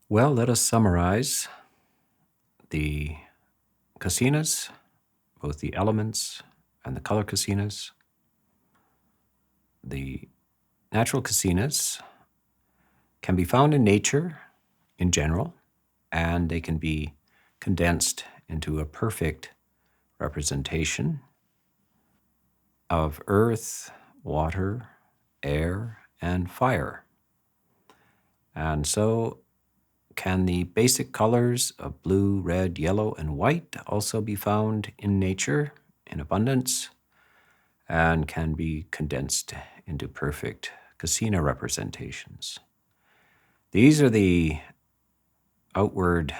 Well, let us summarize the kasinas, both the elements and the color kasinas. The natural kasinas can be found in nature in general, and they can be condensed into a perfect representation of earth, water, air, and fire. And so can the basic colors of blue, red, yellow, and white also be found in nature in abundance and can be condensed into perfect kasina representations? These are the outward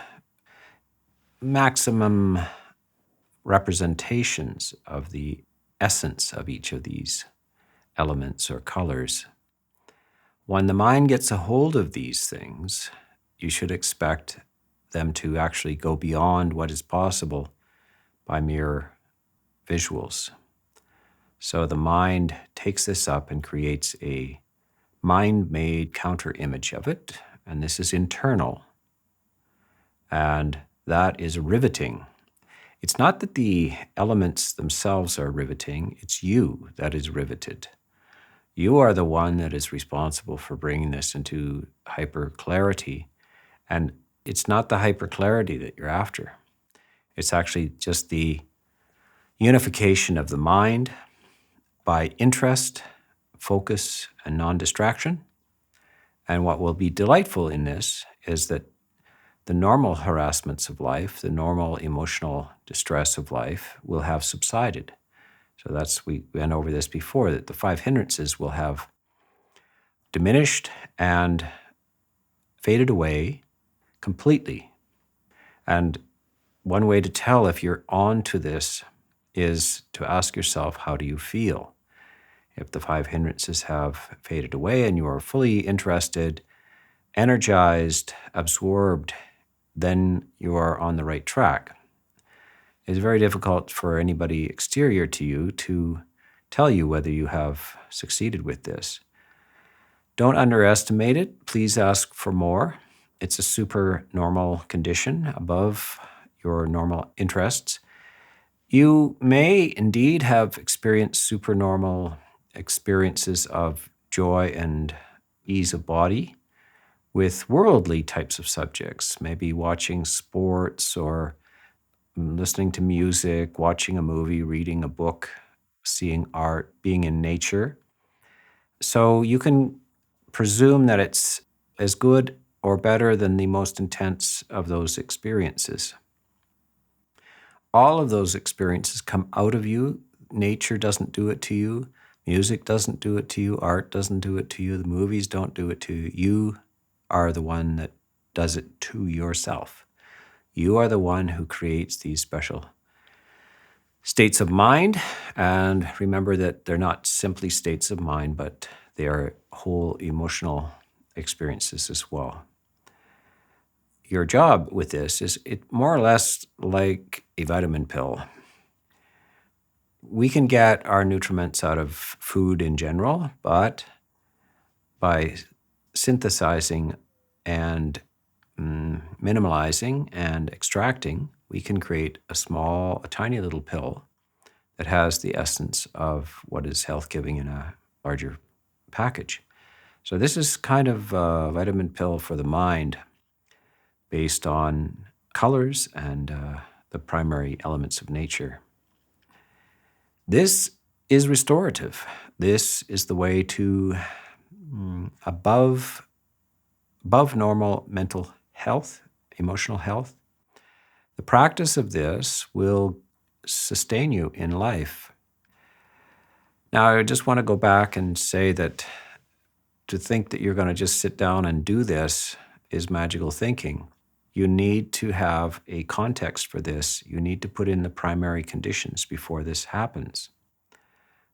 maximum representations of the essence of each of these elements or colors. When the mind gets a hold of these things, you should expect them to actually go beyond what is possible by mere visuals. So the mind takes this up and creates a mind-made counter image of it, and this is internal. And that is riveting. It's not that the elements themselves are riveting, it's you that is riveted. You are the one that is responsible for bringing this into hyper clarity. And it's not the hyper clarity that you're after. It's actually just the unification of the mind by interest, focus, and non-distraction. And what will be delightful in this is that the normal harassments of life, the normal emotional distress of life will have subsided. So we went over this before, that the 5 hindrances will have diminished and faded away completely. And one way to tell if you're on to this is to ask yourself, how do you feel? If the 5 hindrances have faded away and you are fully interested, energized, absorbed, then you are on the right track. It's very difficult for anybody exterior to you to tell you whether you have succeeded with this. Don't underestimate it. Please ask for more. It's a super normal condition above your normal interests. You may indeed have experienced supernormal experiences of joy and ease of body with worldly types of subjects, maybe watching sports or listening to music, watching a movie, reading a book, seeing art, being in nature. So you can presume that it's as good or better than the most intense of those experiences. All of those experiences come out of you. Nature doesn't do it to you. Music doesn't do it to you. Art doesn't do it to you. The movies don't do it to you. You are the one that does it to yourself. You are the one who creates these special states of mind. And remember that they're not simply states of mind, but they are whole emotional experiences as well. Your job with this is more or less like a vitamin pill. We can get our nutriments out of food in general, but by synthesizing and minimalizing and extracting, we can create a tiny little pill that has the essence of what is health-giving in a larger package. So this is kind of a vitamin pill for the mind based on colors and the primary elements of nature. This is restorative. This is the way to above normal mental health, emotional health. The practice of this will sustain you in life. Now, I just want to go back and say that to think that you're going to just sit down and do this is magical thinking. You need to have a context for this. You need to put in the primary conditions before this happens.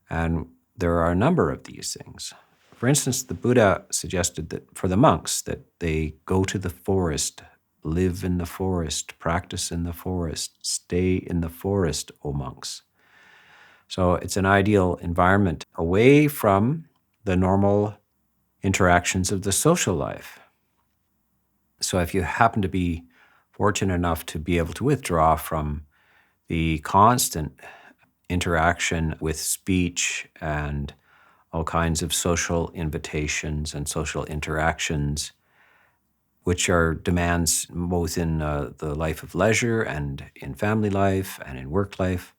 And there are a number of these things. For instance, the Buddha suggested that for the monks, that they go to the forest, live in the forest, practice in the forest, stay in the forest, O monks. So it's an ideal environment away from the normal interactions of the social life. So if you happen to be fortunate enough to be able to withdraw from the constant interaction with speech and all kinds of social invitations and social interactions, which are demands both in the life of leisure and in family life and in work life,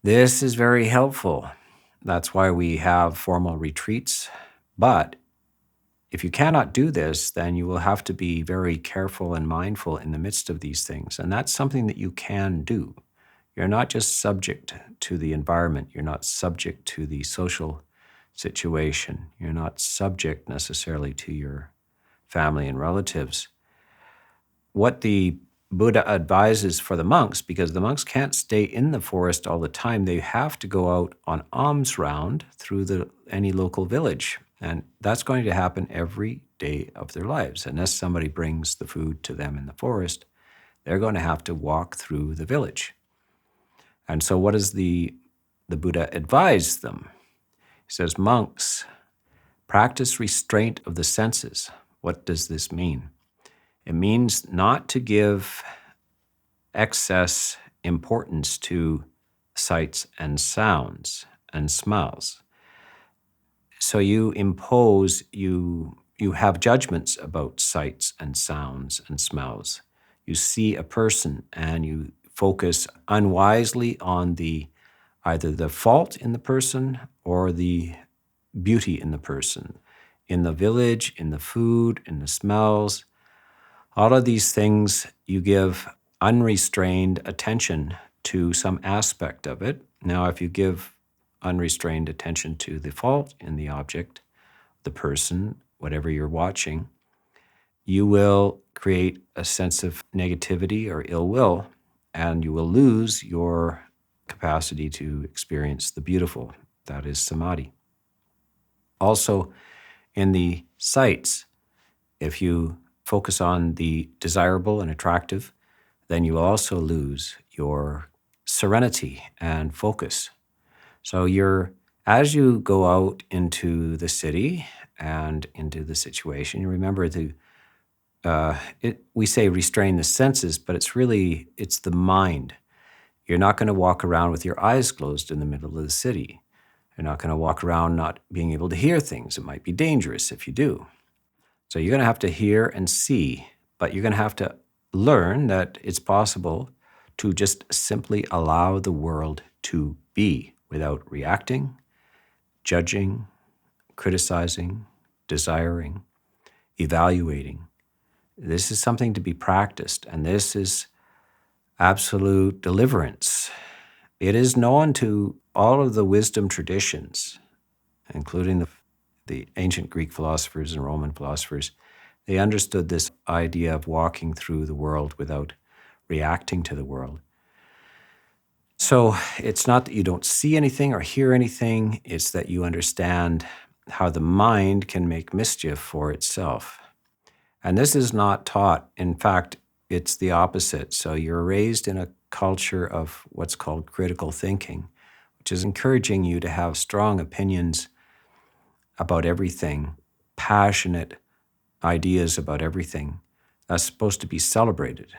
this is very helpful. That's why we have formal retreats. But if you cannot do this, then you will have to be very careful and mindful in the midst of these things. And that's something that you can do. You're not just subject to the environment. You're not subject to the social situation. You're not subject necessarily to your family and relatives. What the Buddha advises for the monks, because the monks can't stay in the forest all the time, they have to go out on alms round through any local village. And that's going to happen every day of their lives. Unless somebody brings the food to them in the forest, they're going to have to walk through the village. And so what does the Buddha advise them? He says, monks, practice restraint of the senses. What does this mean? It means not to give excess importance to sights and sounds and smells. So you have judgments about sights and sounds and smells. You see a person and you focus unwisely on either the fault in the person or the beauty in the person, in the village, in the food, in the smells. All of these things, you give unrestrained attention to some aspect of it. Now, if you give unrestrained attention to the fault in the object, the person, whatever you're watching, you will create a sense of negativity or ill will, and you will lose your capacity to experience the beautiful. That is samadhi. Also, in the sights, if you focus on the desirable and attractive, then you will also lose your serenity and focus. So as you go out into the city and into the situation, you remember we say restrain the senses, but it's the mind. You're not going to walk around with your eyes closed in the middle of the city. You're not going to walk around not being able to hear things. It might be dangerous if you do. So you're going to have to hear and see, but you're going to have to learn that it's possible to just simply allow the world to be without reacting, judging, criticizing, desiring, evaluating. This is something to be practiced, and this is absolute deliverance. It is known to all of the wisdom traditions, including the ancient Greek philosophers and Roman philosophers. They understood this idea of walking through the world without reacting to the world. So it's not that you don't see anything or hear anything, it's that you understand how the mind can make mischief for itself. And this is not taught. In fact, it's the opposite. So you're raised in a culture of what's called critical thinking, which is encouraging you to have strong opinions about everything, passionate ideas about everything. That's supposed to be celebrated.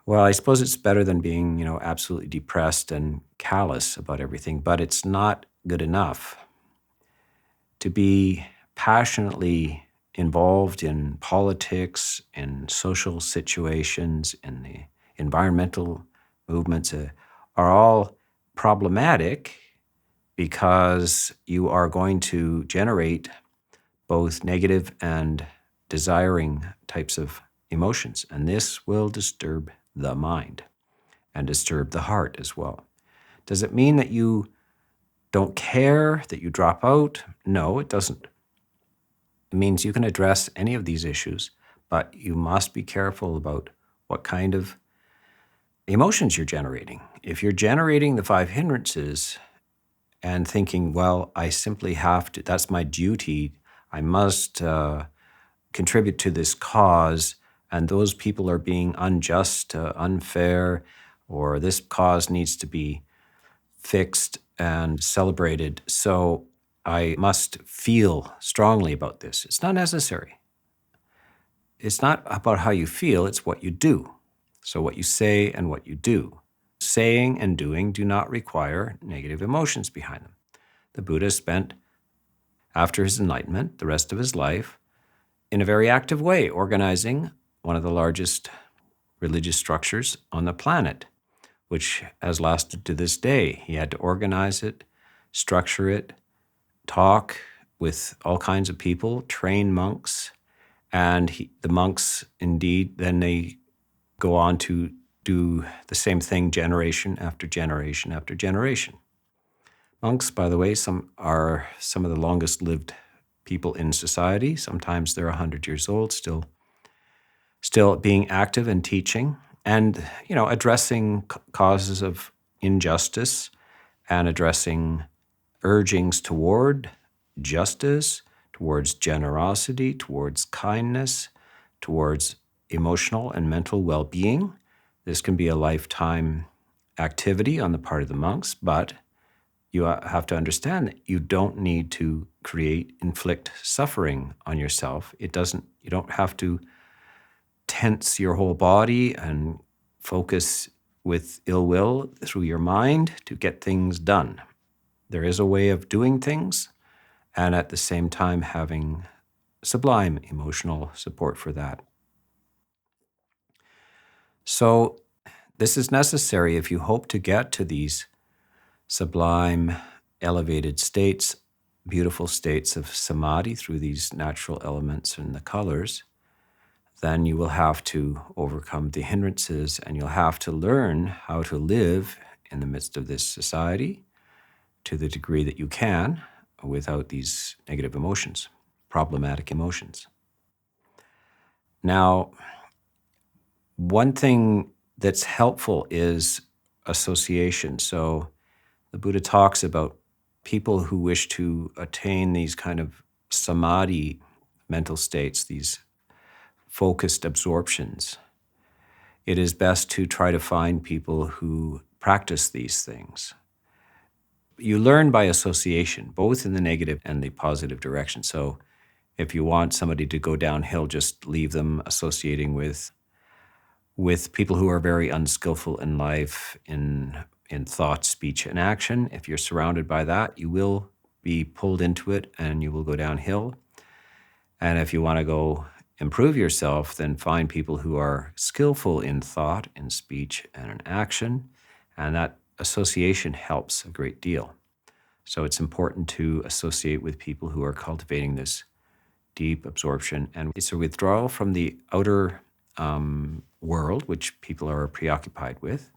Well, I suppose it's better than being, absolutely depressed and callous about everything, but it's not good enough. To be passionately involved in politics, in social situations, in the environmental movements are all problematic because you are going to generate both negative and desiring types of emotions, and this will disturb the mind and disturb the heart as well. Does it mean that you don't care, that you drop out? No, it doesn't. It means you can address any of these issues, but you must be careful about what kind of emotions you're generating. If you're generating the 5 hindrances and thinking, well, I simply have to, that's my duty, I must contribute to this cause, and those people are being unjust, unfair, or this cause needs to be fixed and celebrated, so I must feel strongly about this. It's not necessary. it's not about how you feel, it's what you do. So what you say and what you do. Saying and doing do not require negative emotions behind them. The Buddha spent, after his enlightenment, the rest of his life in a very active way, organizing one of the largest religious structures on the planet, which has lasted to this day. He had to organize it, structure it, talk with all kinds of people, train monks, and the monks, indeed, then they go on to do the same thing generation after generation after generation. Monks, by the way, are some of the longest lived people in society. Sometimes they're 100 years old, still being active and teaching, and addressing causes of injustice and addressing urgings toward justice, towards generosity, towards kindness, towards emotional and mental well-being. This can be a lifetime activity on the part of the monks, but you have to understand that you don't need to inflict suffering on yourself. You don't have to tense your whole body and focus with ill will through your mind to get things done. There is a way of doing things and at the same time having sublime emotional support for that. So this is necessary if you hope to get to these sublime, elevated states, beautiful states of samadhi through these natural elements and the colors. Then you will have to overcome the hindrances and you'll have to learn how to live in the midst of this society to the degree that you can without these negative emotions, problematic emotions. Now, one thing that's helpful is association. So the Buddha talks about people who wish to attain these kind of samadhi mental states, these focused absorptions. It is best to try to find people who practice these things. You learn by association, both in the negative and the positive direction. So if you want somebody to go downhill, just leave them associating with people who are very unskillful in life, in thought, speech, and action. If you're surrounded by that, you will be pulled into it and you will go downhill. And if you want to go improve yourself, then find people who are skillful in thought, in speech, and in action. And that association helps a great deal. So it's important to associate with people who are cultivating this deep absorption. And it's a withdrawal from the outer world, which people are preoccupied with.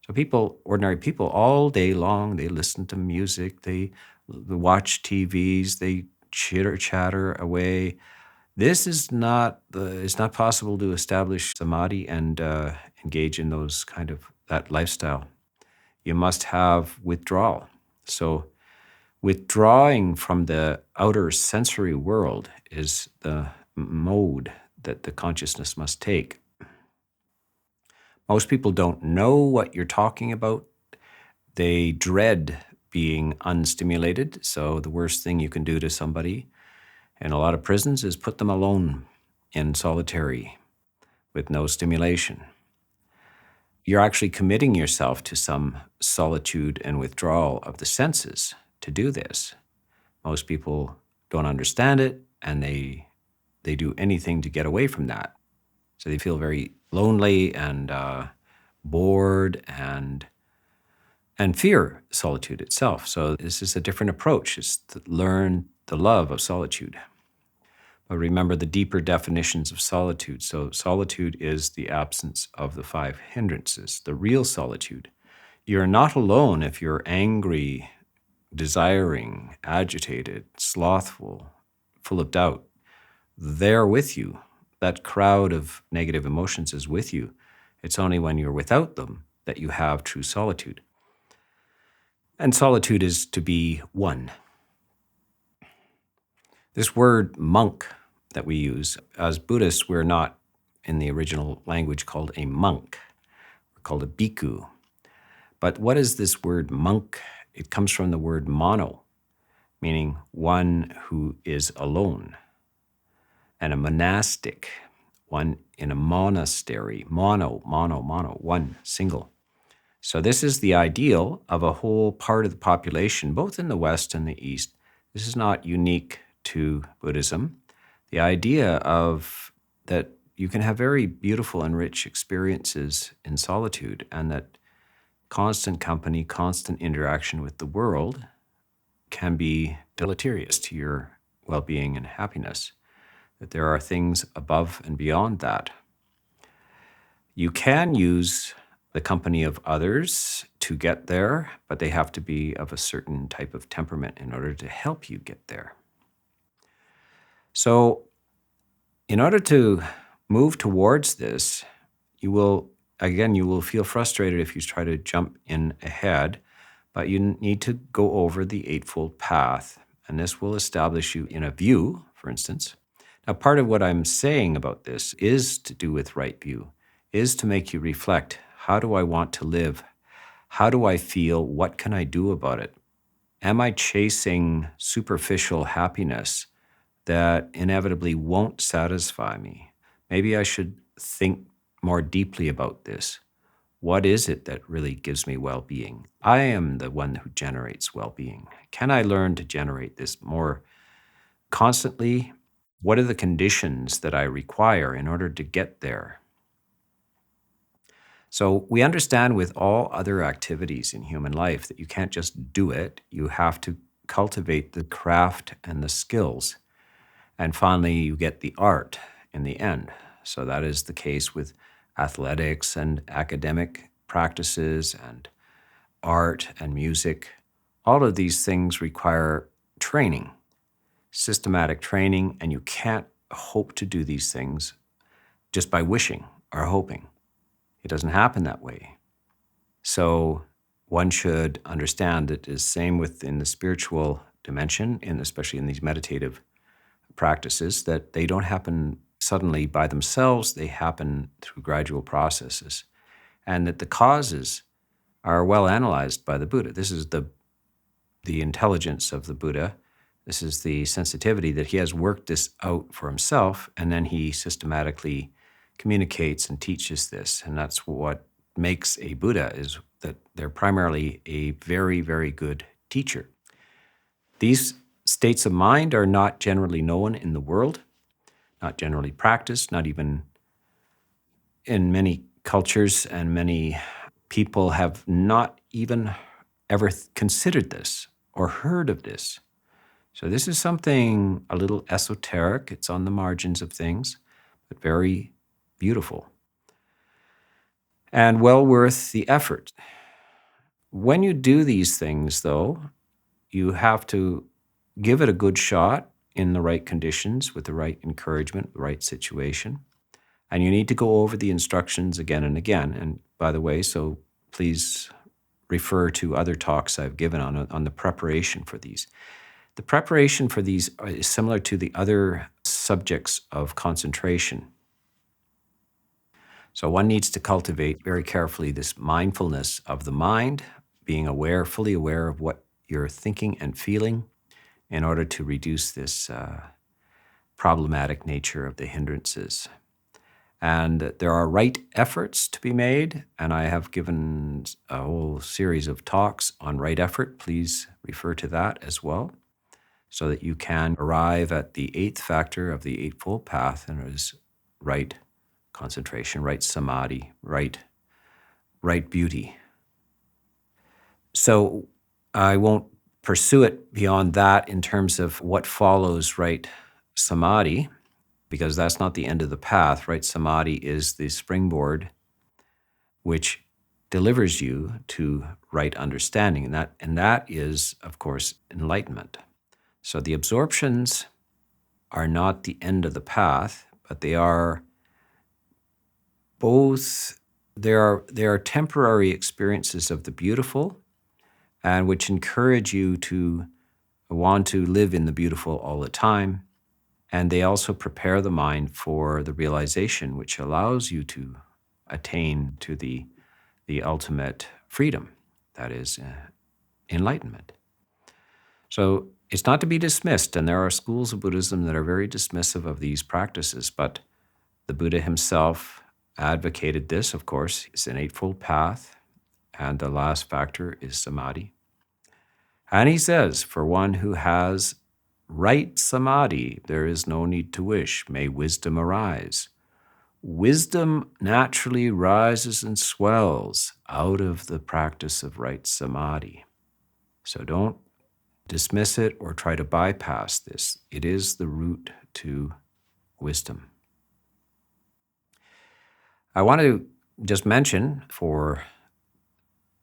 So ordinary people, all day long, they listen to music, they watch TVs, they chitter-chatter away. This is it's not possible to establish samadhi and engage in that lifestyle. You must have withdrawal. So withdrawing from the outer sensory world is the mode that the consciousness must take. Most people don't know what you're talking about. They dread being unstimulated. So the worst thing you can do to somebody in a lot of prisons is put them alone in solitary with no stimulation. You're actually committing yourself to some solitude and withdrawal of the senses to do this. Most people don't understand it, and they do anything to get away from that. So they feel very lonely and bored and fear solitude itself. So this is a different approach. It's to learn the love of solitude. But remember the deeper definitions of solitude. So solitude is the absence of the 5 hindrances, the real solitude. You're not alone if you're angry, desiring, agitated, slothful, full of doubt. They're with you. That crowd of negative emotions is with you. It's only when you're without them that you have true solitude. And solitude is to be one. This word monk that we use, as Buddhists, we're not in the original language called a monk. We're called a bhikkhu. But what is this word monk? It comes from the word mono, meaning one who is alone, and a monastic, one in a monastery, mono, one, single. So this is the ideal of a whole part of the population, both in the West and the East. This is not unique to Buddhism. The idea of that you can have very beautiful and rich experiences in solitude, and that constant company, constant interaction with the world can be deleterious to your well-being and happiness, that there are things above and beyond that. You can use the company of others to get there, but they have to be of a certain type of temperament in order to help you get there. So, in order to move towards this, you will feel frustrated if you try to jump in ahead, but you need to go over the Eightfold Path, and this will establish you in a view, for instance. Now, part of what I'm saying about this is to do with right view, is to make you reflect, how do I want to live? How do I feel? What can I do about it? Am I chasing superficial happiness that inevitably won't satisfy me? Maybe I should think more deeply about this. What is it that really gives me well-being? I am the one who generates well-being. Can I learn to generate this more constantly? What are the conditions that I require in order to get there? So we understand with all other activities in human life that you can't just do it. You have to cultivate the craft and the skills. And finally, you get the art in the end. So that is the case with athletics and academic practices and art and music. All of these things require training, systematic training, and you can't hope to do these things just by wishing or hoping. It doesn't happen that way. So one should understand that it is same within the spiritual dimension, and especially in these meditative practices, that they don't happen suddenly by themselves. They happen through gradual processes, and that the causes are well analyzed by the Buddha. This is the intelligence of the Buddha. This is the sensitivity that he has worked this out for himself, and then he systematically communicates and teaches this. And that's what makes a Buddha, is that they're primarily a very, very good teacher. These states of mind are not generally known in the world, not generally practiced, not even in many cultures, and many people have not even ever considered this or heard of this. So this is something a little esoteric. It's on the margins of things, but very beautiful and well worth the effort. When you do these things, though, you have to give it a good shot in the right conditions, with the right encouragement, the right situation. And you need to go over the instructions again and again. And by the way, so please refer to other talks I've given on the preparation for these. The preparation for these is similar to the other subjects of concentration. So one needs to cultivate very carefully this mindfulness of the mind, being aware, fully aware of what you're thinking and feeling, in order to reduce this problematic nature of the hindrances. And there are right efforts to be made, and I have given a whole series of talks on right effort. Please refer to that as well, so that you can arrive at the eighth factor of the Eightfold Path, and it is right concentration, right samadhi, right beauty. So I won't pursue it beyond that in terms of what follows right samadhi, because that's not the end of the path. Right samadhi is the springboard which delivers you to right understanding, and that is, of course, enlightenment. So the absorptions are not the end of the path, but they are both. There are temporary experiences of the beautiful, and which encourage you to want to live in the beautiful all the time. And they also prepare the mind for the realization, which allows you to attain to the ultimate freedom, that is enlightenment. So it's not to be dismissed, and there are schools of Buddhism that are very dismissive of these practices, but The Buddha himself advocated this, of course. It's an Eightfold Path, and the last factor is samadhi. And he says, for one who has right samadhi, there is no need to wish. May wisdom arise. Wisdom naturally rises and swells out of the practice of right samadhi. So don't dismiss it or try to bypass this. It is the route to wisdom. I want to just mention for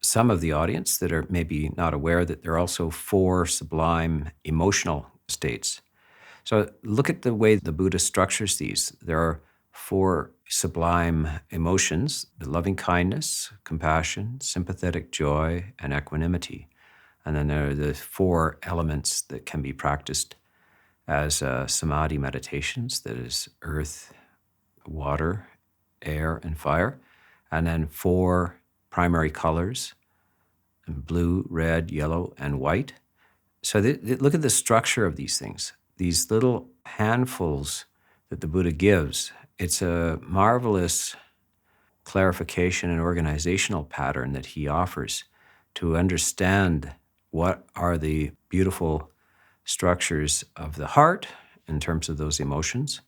some of the audience that are maybe not aware that there are also 4 sublime emotional states. So look at the way the Buddha structures these. There are 4 sublime emotions: the loving kindness, compassion, sympathetic joy, and equanimity. And then there are the 4 elements that can be practiced as samadhi meditations, that is earth, water, air, and fire. And then 4 primary colors: blue, red, yellow, and white. So look at the structure of these things, these little handfuls that the Buddha gives. It's a marvelous clarification and organizational pattern that he offers to understand what are the beautiful structures of the heart in terms of those emotions,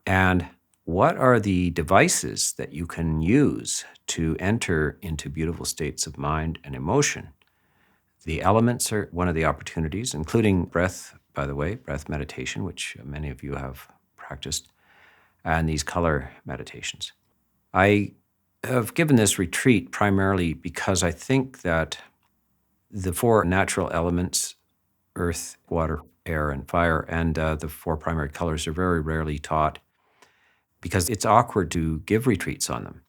and what are the devices that you can use to enter into beautiful states of mind and emotion. The elements are one of the opportunities, including breath, by the way, breath meditation, which many of you have practiced, and these color meditations. I have given this retreat primarily because I think that the 4 natural elements, earth, water, air, and fire, and the 4 primary colors are very rarely taught because it's awkward to give retreats on them.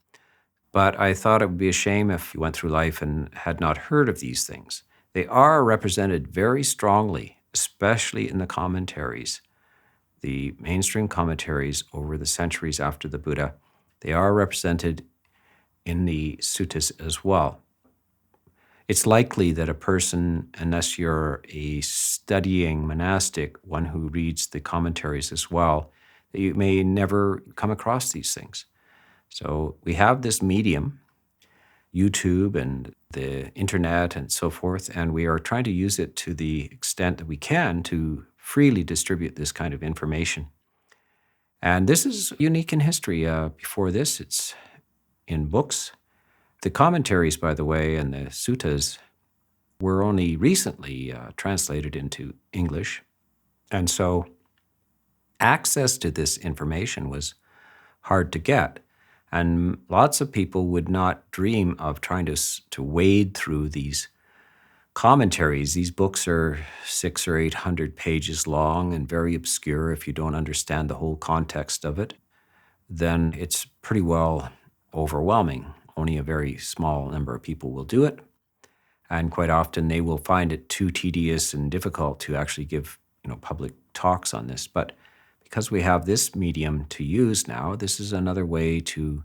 But I thought it would be a shame if you went through life and had not heard of these things. They are represented very strongly, especially in the commentaries, the mainstream commentaries over the centuries after the Buddha. They are represented in the suttas as well. It's likely that a person, unless you're a studying monastic, one who reads the commentaries as well, that you may never come across these things. So we have this medium, YouTube and the internet and so forth, and we are trying to use it to the extent that we can to freely distribute this kind of information. And this is unique in history. Before this, it's in books. The commentaries, by the way, and the suttas were only recently translated into English. And so access to this information was hard to get. And lots of people would not dream of trying to wade through these commentaries. These books are 600 or 800 pages long and very obscure. If you don't understand the whole context of it, then it's pretty well overwhelming. Only a very small number of people will do it. And quite often they will find it too tedious and difficult to actually give public talks on this. But because we have this medium to use now, this is another way to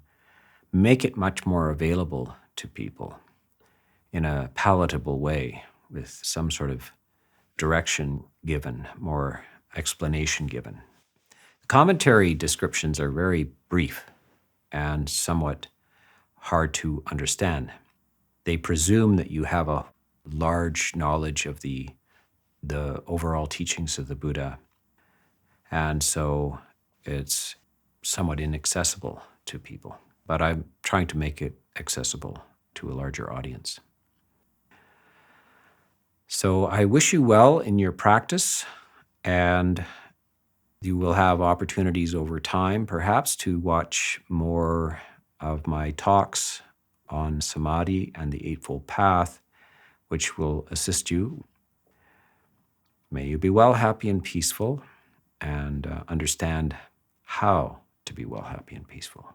make it much more available to people in a palatable way with some sort of direction given, more explanation given. The commentary descriptions are very brief and somewhat hard to understand. They presume that you have a large knowledge of the overall teachings of the Buddha, and so it's somewhat inaccessible to people. But I'm trying to make it accessible to a larger audience. So I wish you well in your practice, and you will have opportunities over time, perhaps, to watch more of my talks on samadhi and the Eightfold Path, which will assist you. May you be well, happy, and peaceful, and understand how to be well, happy, and peaceful.